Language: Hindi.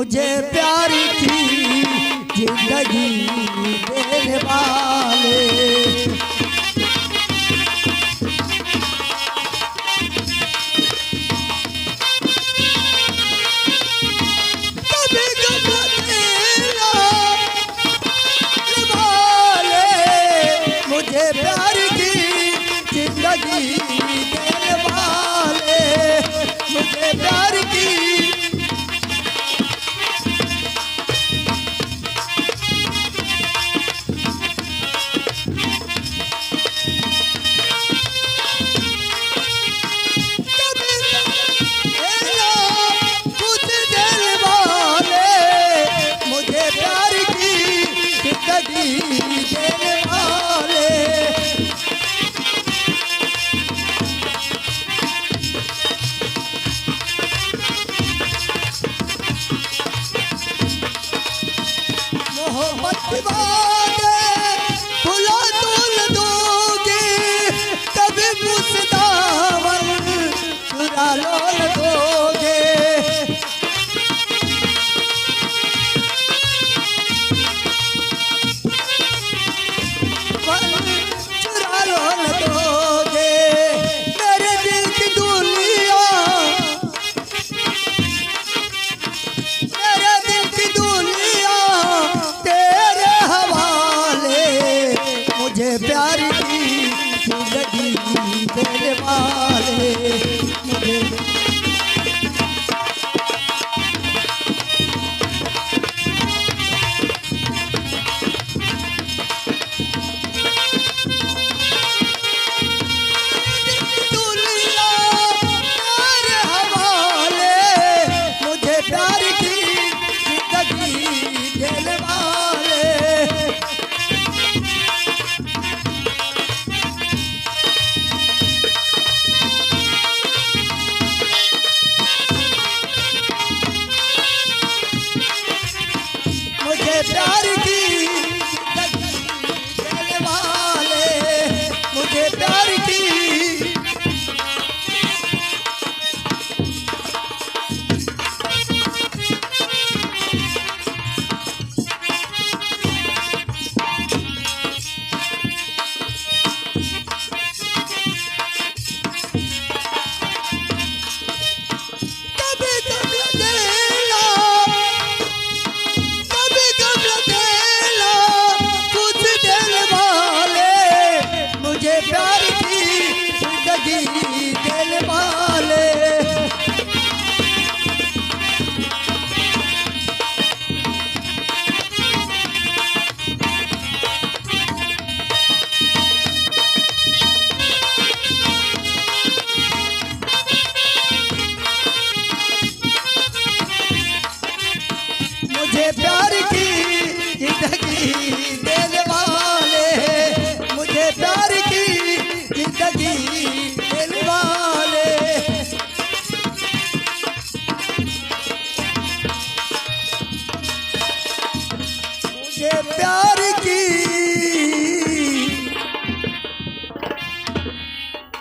मुझे प्यार की जिंदगी देने वाले। कभी मुझे प्यार की जिंदगी देने वाले, मुझे प्यार की देने वाले। मोहब्बत वादे फुला तोल दोगे, कभी मुस्तावन चुरा लोल दोगे। प्यार की जिंदगी देने वाले, मुझे दुनिया तेरे हवाले, मुझे प्यार की जिंदगी देने वाले। प्यार की जिंदगी देने वाले, मुझे प्यार की प्यार की जिंदगी देने वाले। मुझे प्यार की जिंदगी देने वाले, मुझे प्यार की जिंदगी देने वाले। मुझे प्यार